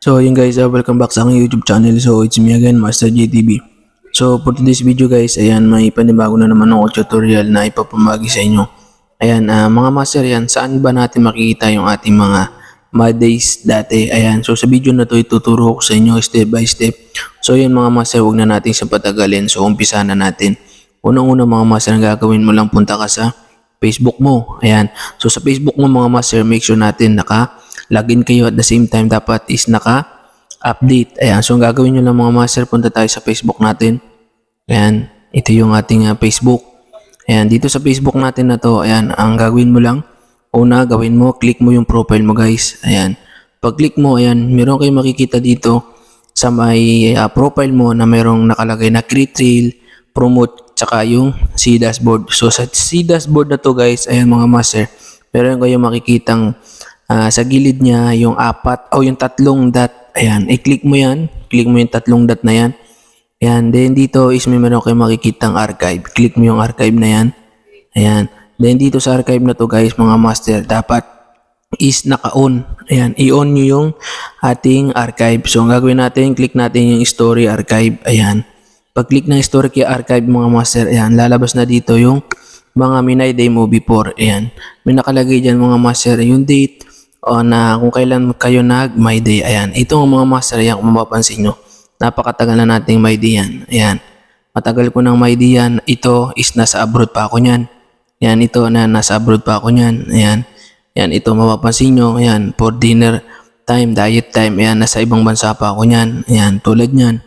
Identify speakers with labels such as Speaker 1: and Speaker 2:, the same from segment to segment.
Speaker 1: So yun guys, welcome back sa aking YouTube channel. So it's me again, Master JTV. So for today's video guys, ayan, may panibago na naman ako tutorial na ipapamagi sa inyo. Ayan, mga master yan, saan ba natin makikita yung ating mga mad days dati? Ayan, so sa video na to ituturo ko sa inyo step by step. So yun mga master, huwag na natin siya patagalin. So umpisa na natin. Unang-una mga master, ang gagawin mo lang, punta ka sa Facebook mo. Ayan, so sa Facebook mo mga master, make sure natin login kayo at the same time dapat is naka-update. Ayan, so ang gagawin nyo lang mga master, punta tayo sa Facebook natin. Ayan, ito yung ating Facebook. Ayan, dito sa Facebook natin na to, ayan, ang gagawin mo lang, una, gawin mo, click mo yung profile mo guys. Ayan, pag click mo, ayan, meron kayong makikita dito sa may profile mo na merong nakalagay na create reel, promote, tsaka yung C dashboard. So sa C dashboard na to guys, ayan mga master, meron kayong makikitang sa gilid niya yung apat o yung tatlong dot. Ayan, i-click mo yan. Click mo yung tatlong dot na yan. Ayan, then dito is meron kayong makikitang archive. Click mo yung archive na yan. Ayan, then dito sa archive na to guys mga master, dapat is naka-on. Ayan, i-on nyo yung ating archive. So ang gagawin natin, click natin yung story archive. Ayan, pag-click ng story archive mga master, ayan, lalabas na dito yung mga minay day mo before. Ayan, may nakalagay dyan mga master yung date o na kung kailan kayo nag-my day. Ayan, ito ang mga master, yan, kung mapapansin nyo, napakatagal na nating my day yan. Ayan, matagal ko ng my day yan. Ito is nasa abroad pa ako nyan. Ayan, ito na nasa abroad pa ako nyan. Ayan, ayan, ito mapapansin nyo. Ayan, for dinner time, diet time. Ayan, nasa ibang bansa pa ako nyan. Ayan, tulad nyan.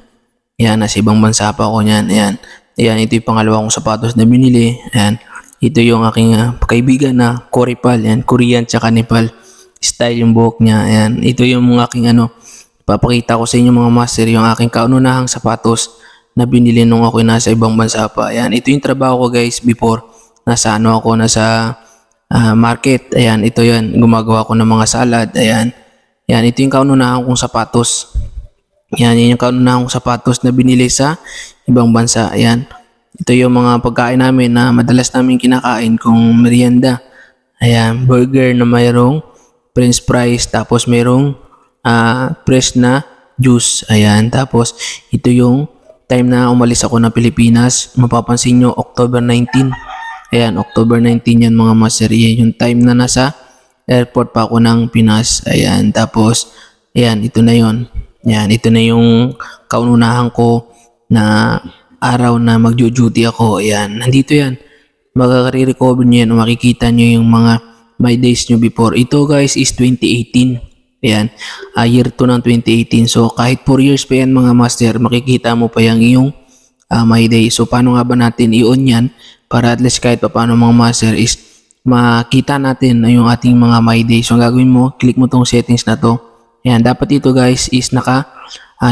Speaker 1: Ayan, nasa ibang bansa pa ako nyan. Ayan, ayan, ito yung pangalawa kong sapatos na binili. Ayan, ito yung aking kaibigan na Koripal. Ayan, Korean tsaka Nepal style yung buhok niya. Ayan, ito yung mga aking papakita ko sa inyo mga master, yung aking kaununahang sapatos na binili nung ako nasa ibang bansa pa. Ayan, ito yung trabaho ko guys before. Nasa nasa market. Ayan, ito yan, gumagawa ko ng mga salad. Ayan, ayan, ito yung kaununahang kong sapatos. Ayan, yun yung kaununahang kong sapatos na binili sa ibang bansa. Ayan, ito yung mga pagkain namin na madalas namin kinakain kung merienda. Ayan, burger na mayroong french fries, tapos merong fresh na juice. Ayan, tapos ito yung time na umalis ako ng Pilipinas. Mapapansin nyo, October 19. Ayan, October 19 yan mga master. Yan yung time na nasa airport pa ako ng Pinas. Ayan, tapos ayan, ito na yon. Ayan, ito na yung kaununahan ko na araw na mag-duty ako. Ayan, nandito yan. Makaka-recover nyo yan o makikita nyo yung mga my days nyo before. Ito guys is 2018. Ayan, year 2 ng 2018. So kahit 4 years pa yan mga master, makikita mo pa yung iyong my day. So paano nga ba natin i-on yan para at least kahit pa paano mga master is makita natin yung ating mga my day. So ang gagawin mo, click mo tong settings na to. Ayan, dapat ito guys is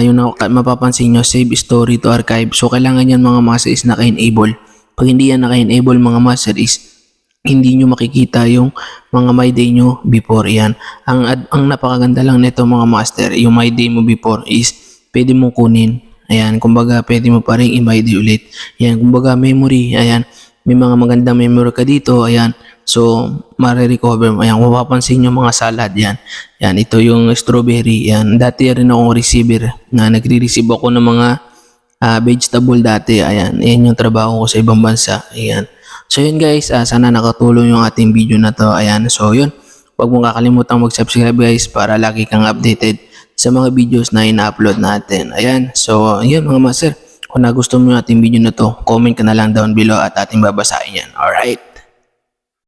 Speaker 1: yung mapapansin nyo, save story to archive. So kailangan yan mga master is naka-enable. Pag hindi yan naka-enable mga master is hindi nyo makikita yung mga my day nyo before. Yan, ang napakaganda lang nito mga master, yung my day mo before is pwede mong kunin. Ayan, kumbaga pwede mo pa rin i-my day ulit. Ayan, kumbaga memory. Ayan, may mga magandang memory ka dito. Ayan, so mare-recover mo. Ayan, mapapansin nyo mga salad. Yan, yan, ito yung strawberry. Yan, dati rin akong receiver na nagre-receive ako ng mga vegetable dati. Ayan, yan yung trabaho ko sa ibang bansa. Ayan. So yun guys, sana nakatulong yung ating video na to. Ayan, so yun, huwag mong kakalimutan mag-subscribe guys para lagi kang updated sa mga videos na ina-upload natin. Ayan, so yun mga master, kung nagustuhan mo yung ating video na to, comment ka na lang down below at ating babasahin yan. Alright.